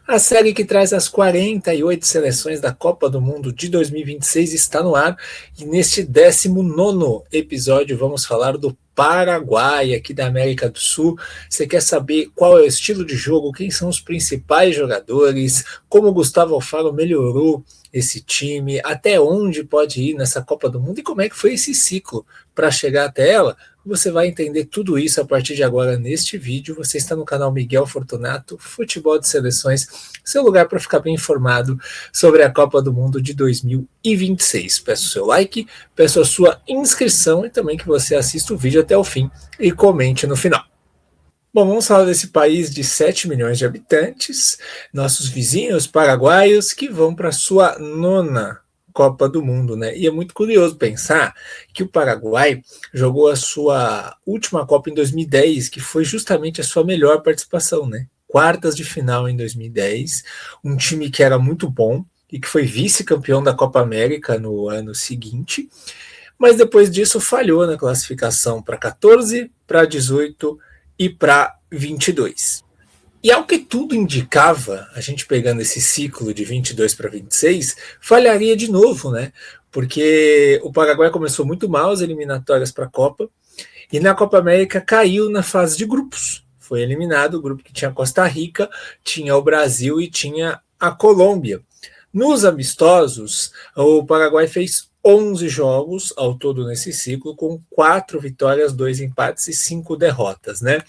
A série que traz as 48 seleções da Copa do Mundo de 2026 está no ar e neste 19º episódio vamos falar do Paraguai, aqui da América do Sul. Você quer saber qual é o estilo de jogo, quem são os principais jogadores, como o Gustavo Alfaro melhorou esse time, até onde pode ir nessa Copa do Mundo e como é que foi esse ciclo para chegar até ela? Você vai entender tudo isso a partir de agora neste vídeo. Você está no canal Miguel Fortunato, Futebol de Seleções, seu lugar para ficar bem informado sobre a Copa do Mundo de 2026. Peço o seu like, peço a sua inscrição e também que você assista o vídeo até o fim e comente no final. Bom, vamos falar desse país de 7 milhões de habitantes, nossos vizinhos paraguaios que vão para a sua nona Copa do Mundo, né? E é muito curioso pensar que o Paraguai jogou a sua última Copa em 2010, que foi justamente a sua melhor participação, né? Quartas de final em 2010, um time que era muito bom e que foi vice-campeão da Copa América no ano seguinte, mas depois disso falhou na classificação para 14, para 18 e para 22. E ao que tudo indicava, a gente pegando esse ciclo de 22 para 26, falharia de novo, né? Porque o Paraguai começou muito mal as eliminatórias para a Copa e na Copa América caiu na fase de grupos. Foi eliminado o grupo que tinha Costa Rica, tinha o Brasil e tinha a Colômbia. Nos amistosos, o Paraguai fez 11 jogos ao todo nesse ciclo, com 4 vitórias, 2 empates e 5 derrotas, né?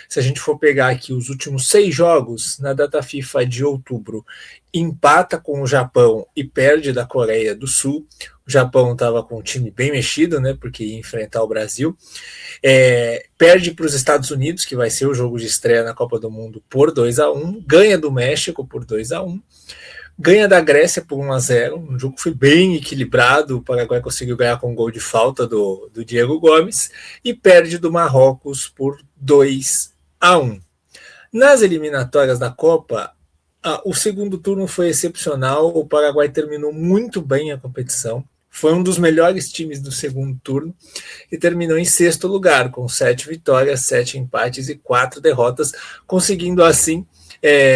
Se a gente for pegar aqui os últimos 6 jogos, na data FIFA de outubro, empata com o Japão e perde da Coreia do Sul. O Japão estava com um time bem mexido, né? Porque ia enfrentar o Brasil. Perde para os Estados Unidos, que vai ser o jogo de estreia na Copa do Mundo, por 2-1. Ganha do México por 2-1. Ganha da Grécia por 1-0, um jogo que foi bem equilibrado, o Paraguai conseguiu ganhar com um gol de falta do Diego Gomes, e perde do Marrocos por 2-1. Nas eliminatórias da Copa, o segundo turno foi excepcional, o Paraguai terminou muito bem a competição, foi um dos melhores times do segundo turno, e terminou em 6º lugar, com 7 vitórias, 7 empates e 4 derrotas, conseguindo assim,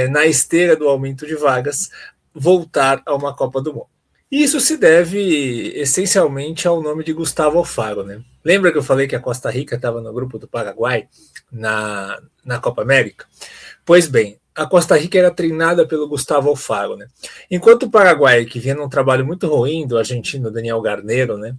na esteira do aumento de vagas, voltar a uma Copa do Mundo. E isso se deve essencialmente ao nome de Gustavo Alfaro, né? Lembra que eu falei que a Costa Rica estava no grupo do Paraguai na Copa América? Pois bem, a Costa Rica era treinada pelo Gustavo Alfaro, né? Enquanto o Paraguai, que vinha num trabalho muito ruim do argentino Daniel Garnero, né?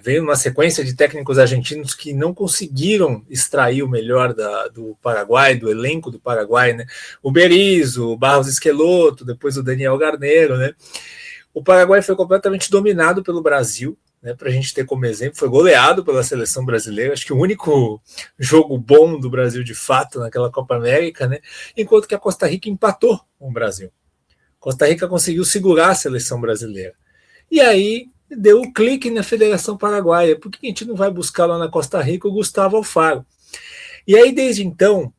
Veio uma sequência de técnicos argentinos que não conseguiram extrair o melhor do Paraguai, do elenco do Paraguai, né? O Berizzo, o Barros Esqueloto, depois o Daniel Garnero, né? O Paraguai foi completamente dominado pelo Brasil, né? Para a gente ter como exemplo, foi goleado pela seleção brasileira, acho que o único jogo bom do Brasil de fato naquela Copa América, né? Enquanto que a Costa Rica empatou com o Brasil. Costa Rica conseguiu segurar a seleção brasileira. E aí deu um clique na Federação Paraguaia. Por que a gente não vai buscar lá na Costa Rica o Gustavo Alfaro? E aí, desde então,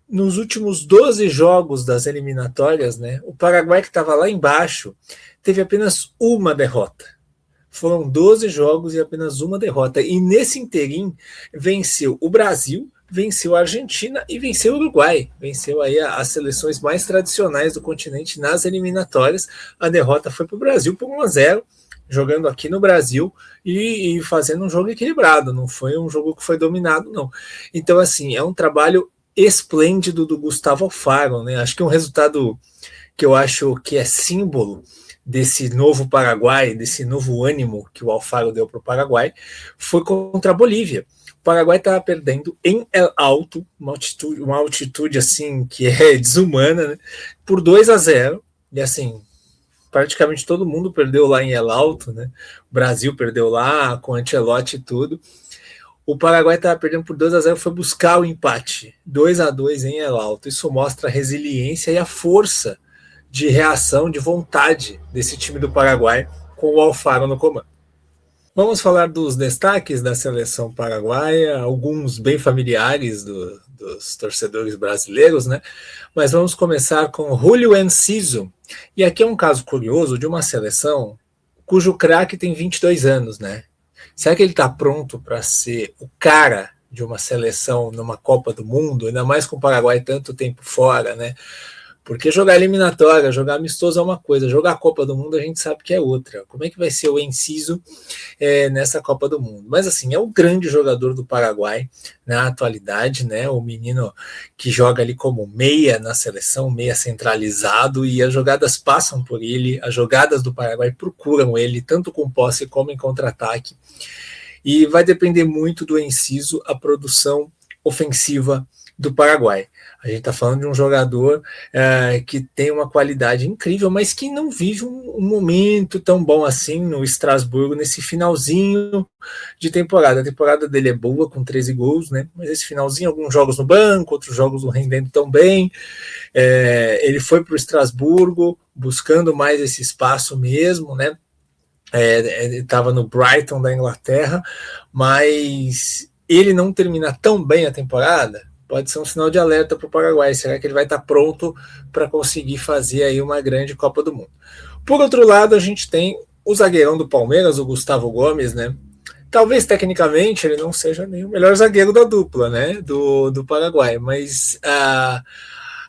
nos últimos 12 jogos das eliminatórias, né, o Paraguai, que estava lá embaixo, teve apenas uma derrota. Foram 12 jogos e apenas uma derrota. E nesse interim, venceu o Brasil, venceu a Argentina e venceu o Uruguai. Venceu aí as seleções mais tradicionais do continente nas eliminatórias. A derrota foi para o Brasil por 1-0, jogando aqui no Brasil e fazendo um jogo equilibrado. Não foi um jogo que foi dominado, não. Então, assim, é um trabalho esplêndido do Gustavo Alfaro, né? Acho que um resultado que eu acho que é símbolo desse novo Paraguai, desse novo ânimo que o Alfaro deu para o Paraguai, foi contra a Bolívia. O Paraguai estava perdendo em El Alto, uma altitude assim que é desumana, né? Por 2-0, e assim, praticamente todo mundo perdeu lá em El Alto, né? O Brasil perdeu lá, com Ancelotti e tudo. O Paraguai estava perdendo por 2-0, foi buscar o empate, 2-2 em El Alto. Isso mostra a resiliência e a força de reação, de vontade desse time do Paraguai com o Alfaro no comando. Vamos falar dos destaques da seleção paraguaia, alguns bem familiares dos torcedores brasileiros, né? Mas vamos começar com Julio Enciso. E aqui é um caso curioso de uma seleção cujo craque tem 22 anos, né? Será que ele está pronto para ser o cara de uma seleção numa Copa do Mundo, ainda mais com o Paraguai tanto tempo fora, né? Porque jogar eliminatória, jogar amistoso é uma coisa, jogar a Copa do Mundo a gente sabe que é outra. Como é que vai ser o Enciso nessa Copa do Mundo? Mas assim, é o grande jogador do Paraguai na atualidade, né? O menino que joga ali como meia na seleção, meia centralizado, e as jogadas passam por ele, as jogadas do Paraguai procuram ele, tanto com posse como em contra-ataque. E vai depender muito do Enciso a produção ofensiva do Paraguai. A gente está falando de um jogador que tem uma qualidade incrível, mas que não vive um momento tão bom assim no Estrasburgo, nesse finalzinho de temporada. A temporada dele é boa, com 13 gols, né? Mas esse finalzinho, alguns jogos no banco, outros jogos não rendendo tão bem. Ele foi para o Estrasburgo, buscando mais esse espaço mesmo, né? Estava no Brighton da Inglaterra, mas ele não terminar tão bem a temporada pode ser um sinal de alerta para o Paraguai. Será que ele vai estar pronto para conseguir fazer aí uma grande Copa do Mundo? Por outro lado, a gente tem o zagueirão do Palmeiras, o Gustavo Gomes, né? Talvez tecnicamente ele não seja nem o melhor zagueiro da dupla, né? Do Paraguai, mas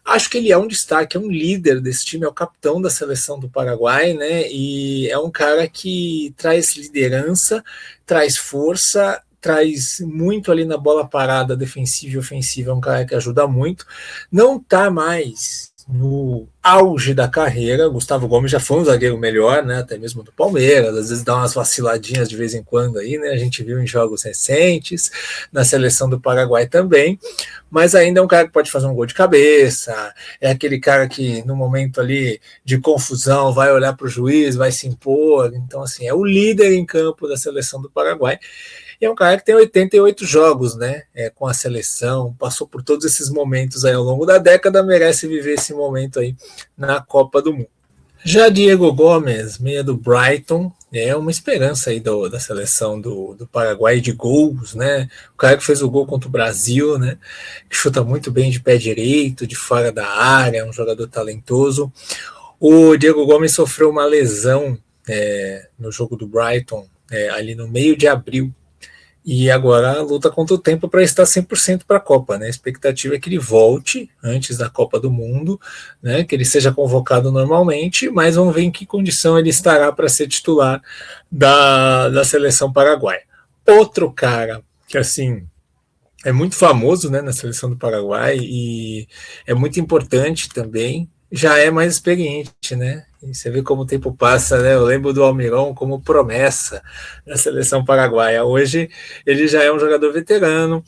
acho que ele é um destaque, é um líder desse time, é o capitão da seleção do Paraguai, né? E é um cara que traz liderança, traz força, traz muito ali na bola parada, defensiva e ofensiva, é um cara que ajuda muito. Não está mais no auge da carreira. Gustavo Gomes já foi um zagueiro melhor, né? Até mesmo do Palmeiras, às vezes dá umas vaciladinhas de vez em quando aí, né? A gente viu em jogos recentes, na seleção do Paraguai também, mas ainda é um cara que pode fazer um gol de cabeça, é aquele cara que no momento ali de confusão vai olhar para o juiz, vai se impor. Então assim, é o líder em campo da seleção do Paraguai. E é um cara que tem 88 jogos, né, com a seleção, passou por todos esses momentos aí ao longo da década, merece viver esse momento aí na Copa do Mundo. Já Diego Gomes, meia do Brighton, é uma esperança aí da seleção do Paraguai de gols, né? O cara que fez o gol contra o Brasil, né? Que chuta muito bem de pé direito, de fora da área, é um jogador talentoso. O Diego Gomes sofreu uma lesão no jogo do Brighton, ali no meio de abril. E agora luta contra o tempo para estar 100% para a Copa, né? A expectativa é que ele volte antes da Copa do Mundo, né? Que ele seja convocado normalmente, mas vamos ver em que condição ele estará para ser titular da seleção paraguaia. Outro cara que, assim, é muito famoso, né, na seleção do Paraguai e é muito importante também, já é mais experiente, né? E você vê como o tempo passa, né? Eu lembro do Almirón como promessa da seleção paraguaia. Hoje ele já é um jogador veterano.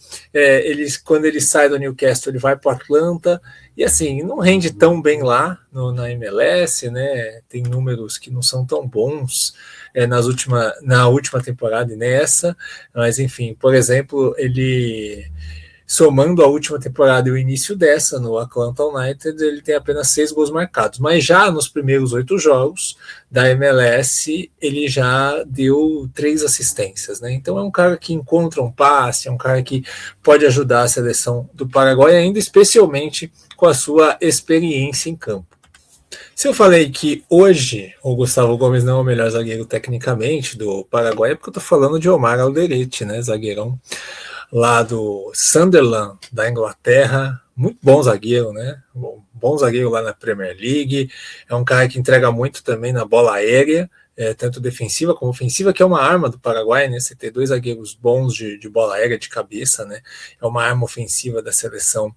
Quando ele sai do Newcastle, ele vai para o Atlanta e assim não rende tão bem lá na MLS, né? Tem números que não são tão bons na última temporada e nessa, mas enfim, por exemplo, ele somando a última temporada e o início dessa no Atlanta United, ele tem apenas 6 gols marcados, mas já nos primeiros 8 jogos da MLS, ele já deu 3 assistências, né? Então é um cara que encontra um passe, é um cara que pode ajudar a seleção do Paraguai, ainda especialmente com a sua experiência em campo. Se eu falei que hoje o Gustavo Gomes não é o melhor zagueiro tecnicamente do Paraguai, é porque eu tô falando de Omar Alderete, né? Zagueirão lá do Sunderland, da Inglaterra, muito bom zagueiro, né? Bom zagueiro lá na Premier League, é um cara que entrega muito também na bola aérea, tanto defensiva como ofensiva, que é uma arma do Paraguai, né? Você ter 2 zagueiros bons de bola aérea, de cabeça, né? É uma arma ofensiva da seleção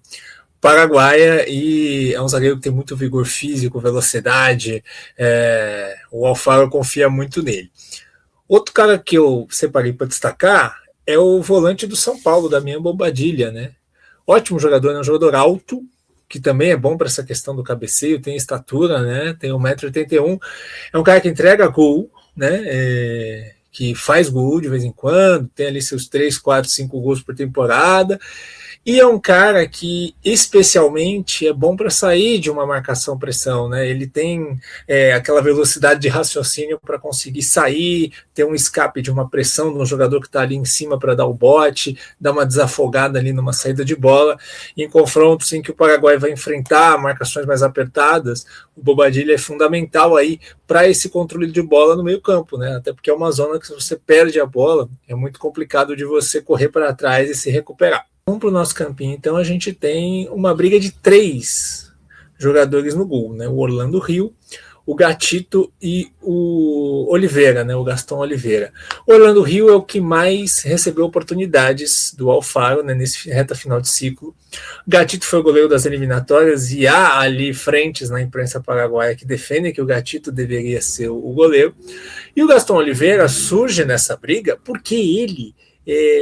paraguaia e é um zagueiro que tem muito vigor físico, velocidade, o Alfaro confia muito nele. Outro cara que eu separei para destacar é o volante do São Paulo, Damián Bobadilla, né? Ótimo jogador, é um jogador alto, que também é bom para essa questão do cabeceio, tem estatura, né? Tem 1,81 m, é um cara que entrega gol, né? Que faz gol de vez em quando, tem ali seus 3, 4, 5 gols por temporada. E é um cara que, especialmente, é bom para sair de uma marcação-pressão, né? Ele tem aquela velocidade de raciocínio para conseguir sair, ter um escape de uma pressão de um jogador que está ali em cima para dar o bote, dar uma desafogada ali numa saída de bola. Em confrontos em que o Paraguai vai enfrentar marcações mais apertadas, o Bobadilla é fundamental aí para esse controle de bola no meio-campo, né? Até porque é uma zona que, se você perde a bola, é muito complicado de você correr para trás e se recuperar. Vamos para o nosso campinho, então a gente tem uma briga de 3 jogadores no gol, né? O Orlando Rio, o Gatito e o Oliveira, né? O Gastão Oliveira. O Orlando Rio é o que mais recebeu oportunidades do Alfaro, né? Nesse reta final de ciclo. O Gatito foi o goleiro das eliminatórias e há ali frentes na imprensa paraguaia que defendem que o Gatito deveria ser o goleiro. E o Gastão Oliveira surge nessa briga porque ele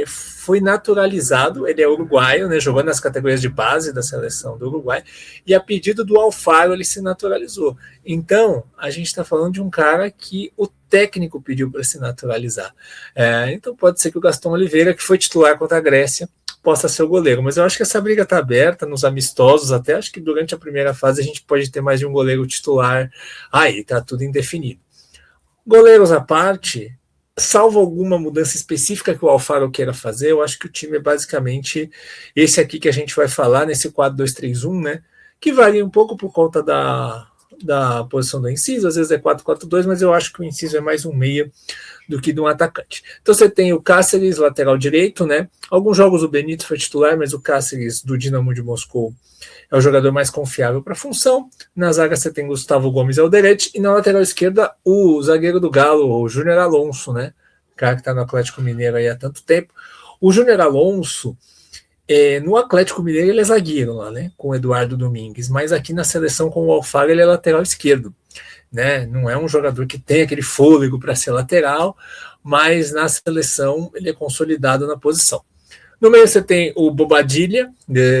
foi naturalizado, ele é uruguaio, né, jogando nas categorias de base da seleção do Uruguai, e a pedido do Alfaro ele se naturalizou. Então, a gente está falando de um cara que o técnico pediu para se naturalizar. Então pode ser que o Gastão Oliveira, que foi titular contra a Grécia, possa ser o goleiro, mas eu acho que essa briga está aberta nos amistosos, até acho que durante a primeira fase a gente pode ter mais de um goleiro titular, aí está tudo indefinido. Goleiros à parte, salvo alguma mudança específica que o Alfaro queira fazer, eu acho que o time é basicamente esse aqui que a gente vai falar, nesse 4-2-3-1, né? Que varia um pouco por conta da posição do Enciso, às vezes é 4-4-2, mas eu acho que o Enciso é mais um meia do que de um atacante. Então você tem o Cáceres, lateral direito, né? Alguns jogos o Benítez foi titular, mas o Cáceres do Dinamo de Moscou é o jogador mais confiável para a função. Na zaga você tem Gustavo Gomes e Alderete, e na lateral esquerda o zagueiro do Galo, o Júnior Alonso, né? O cara que está no Atlético Mineiro aí há tanto tempo. O Júnior Alonso, no Atlético Mineiro ele é zagueiro lá, né? Com o Eduardo Domingues, mas aqui na seleção com o Alfaro ele é lateral esquerdo. Né? Não é um jogador que tem aquele fôlego para ser lateral, mas na seleção ele é consolidado na posição. No meio você tem o Bobadilha,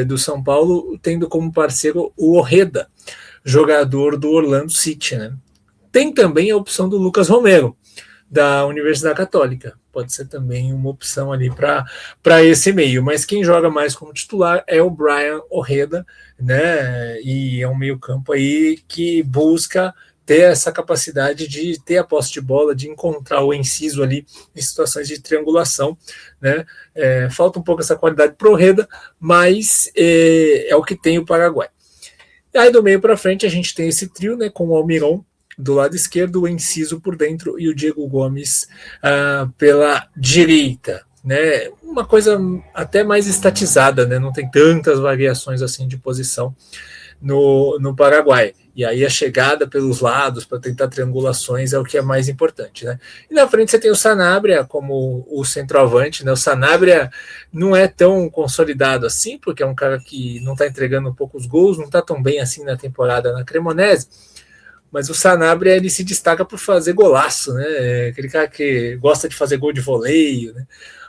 do São Paulo, tendo como parceiro o Orreda, jogador do Orlando City. Né? Tem também a opção do Lucas Romero, da Universidade Católica. Pode ser também uma opção ali para esse meio. Mas quem joga mais como titular é o Brian Orreda, né? E é um meio-campo aí que busca ter essa capacidade de ter a posse de bola, de encontrar o Enciso ali em situações de triangulação, né? Falta um pouco essa qualidade para o Orreda, mas é o que tem o Paraguai. E aí do meio para frente a gente tem esse trio, né, com o Almiron do lado esquerdo, o Enciso por dentro e o Diego Gomes pela direita. Né? Uma coisa até mais estatizada, né? Não tem tantas variações assim de posição no Paraguai. E aí a chegada pelos lados para tentar triangulações é o que é mais importante. Né? E na frente você tem o Sanabria como o centroavante. Né? O Sanabria não é tão consolidado assim, porque é um cara que não está entregando poucos gols, não está tão bem assim na temporada na Cremonese, mas o Sanabria ele se destaca por fazer golaço, né? Aquele cara que gosta de fazer gol de voleio, né?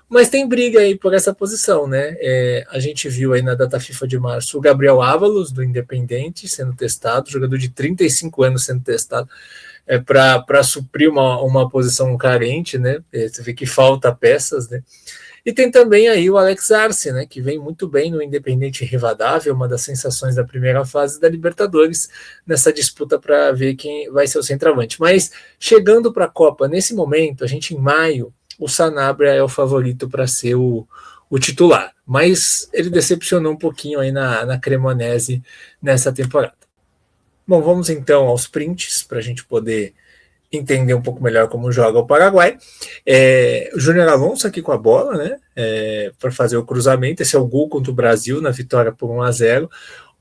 Mas tem briga aí por essa posição, né? A gente viu aí na data FIFA de março o Gabriel Ávalos, do Independente, sendo testado, jogador de 35 anos sendo testado, para suprir uma posição carente, né? Você vê que falta peças, né? E tem também aí o Alex Arce, né, que vem muito bem no Independente Rivadavia, uma das sensações da primeira fase da Libertadores, nessa disputa para ver quem vai ser o centroavante. Mas chegando para a Copa, nesse momento, a gente em maio, o Sanabria é o favorito para ser o titular. Mas ele decepcionou um pouquinho aí na Cremonese nessa temporada. Bom, vamos então aos prints para a gente poder entender um pouco melhor como joga o Paraguai. O Júnior Alonso aqui com a bola, né? Para fazer o cruzamento. Esse é o gol contra o Brasil na vitória por 1-0.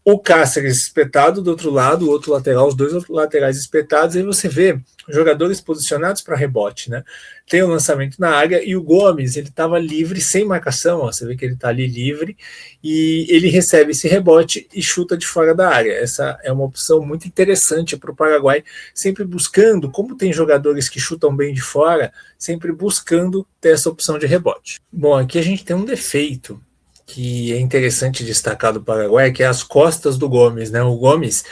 O Cáceres espetado do outro lado, o outro lateral, os dois laterais espetados, e aí você vê jogadores posicionados para rebote, né? Tem o lançamento na área e o Gomes, ele estava livre, sem marcação, ó, você vê que ele está ali livre, e ele recebe esse rebote e chuta de fora da área. Essa é uma opção muito interessante para o Paraguai, sempre buscando, como tem jogadores que chutam bem de fora, sempre buscando ter essa opção de rebote. Bom, aqui a gente tem um defeito que é interessante destacar do Paraguai, que é as costas do Gomes, né? O Gomes,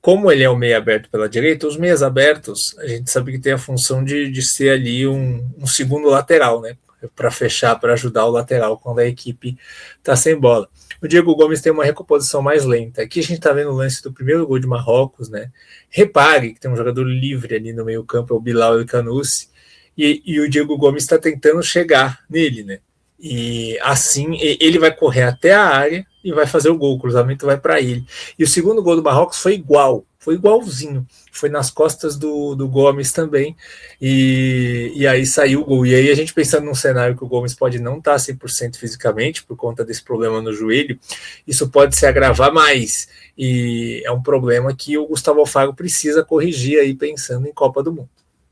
como ele é o meio aberto pela direita, os meias abertos, a gente sabe que tem a função de ser ali um segundo lateral, né? Para fechar, para ajudar o lateral quando a equipe está sem bola. O Diego Gomes tem uma recomposição mais lenta. Aqui a gente está vendo o lance do primeiro gol de Marrocos, né? Repare que tem um jogador livre ali no meio campo, é o Bilal El Canouci, e o Diego Gomes está tentando chegar nele, né? E assim ele vai correr até a área e vai fazer o gol, o cruzamento vai para ele. E o segundo gol do Marrocos foi igual, Foi igualzinho, foi nas costas do Gomes também, e aí saiu o gol. E aí a gente pensando num cenário que o Gomes pode não estar 100% fisicamente por conta desse problema no joelho, isso pode se agravar mais, e é um problema que o Gustavo Alfaro precisa corrigir aí pensando em Copa do Mundo.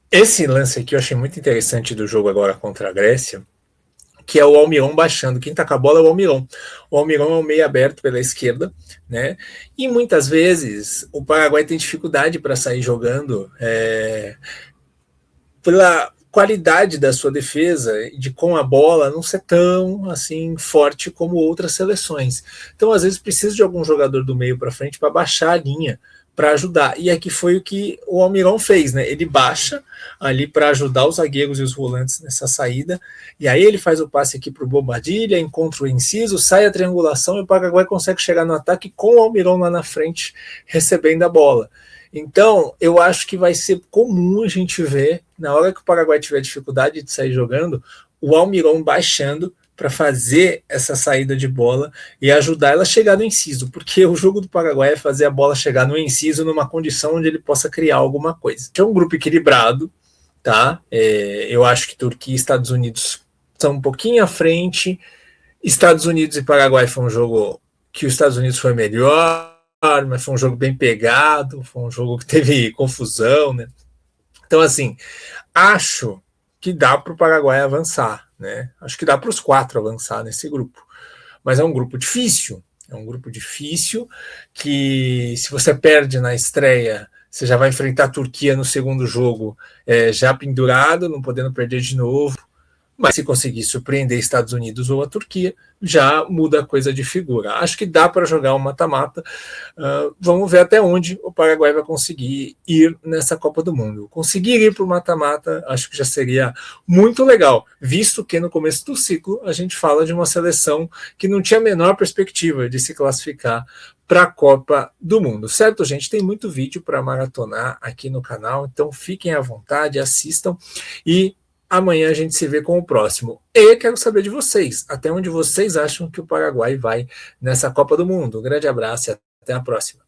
Esse lance aqui eu achei muito interessante do jogo agora contra a Grécia, que é o Almiron baixando. Quem tá com a bola é o Almiron. O Almiron é um meio aberto pela esquerda, né? E muitas vezes o Paraguai tem dificuldade para sair jogando pela qualidade da sua defesa, de com a bola não ser tão assim forte como outras seleções. Então, às vezes, precisa de algum jogador do meio para frente para baixar a linha, para ajudar. E aqui foi o que o Almiron fez, né? Ele baixa ali para ajudar os zagueiros e os volantes nessa saída, e aí ele faz o passe aqui para o Bobadilha, encontra o inciso, sai a triangulação e o Paraguai consegue chegar no ataque com o Almiron lá na frente recebendo a bola. Então, eu acho que vai ser comum a gente ver, na hora que o Paraguai tiver dificuldade de sair jogando, o Almiron baixando para fazer essa saída de bola e ajudar ela a chegar no inciso, porque o jogo do Paraguai é fazer a bola chegar no inciso numa condição onde ele possa criar alguma coisa. É um grupo equilibrado, tá? Eu acho que Turquia e Estados Unidos estão um pouquinho à frente. Estados Unidos e Paraguai foi um jogo que os Estados Unidos foi melhor, mas foi um jogo bem pegado, foi um jogo que teve confusão, né? Então, assim, acho que dá para o Paraguai avançar, né? Acho que dá para os 4 avançar nesse grupo. Mas é um grupo difícil, que se você perde na estreia, você já vai enfrentar a Turquia no segundo jogo já pendurado, não podendo perder de novo. Mas se conseguir surpreender Estados Unidos ou a Turquia, já muda a coisa de figura. Acho que dá para jogar um mata-mata. Vamos ver até onde o Paraguai vai conseguir ir nessa Copa do Mundo. Conseguir ir para o mata-mata, acho que já seria muito legal, visto que no começo do ciclo a gente fala de uma seleção que não tinha a menor perspectiva de se classificar para a Copa do Mundo. Certo, gente? Tem muito vídeo para maratonar aqui no canal, então fiquem à vontade, assistam e amanhã a gente se vê com o próximo. E quero saber de vocês, até onde vocês acham que o Paraguai vai nessa Copa do Mundo. Um grande abraço e até a próxima.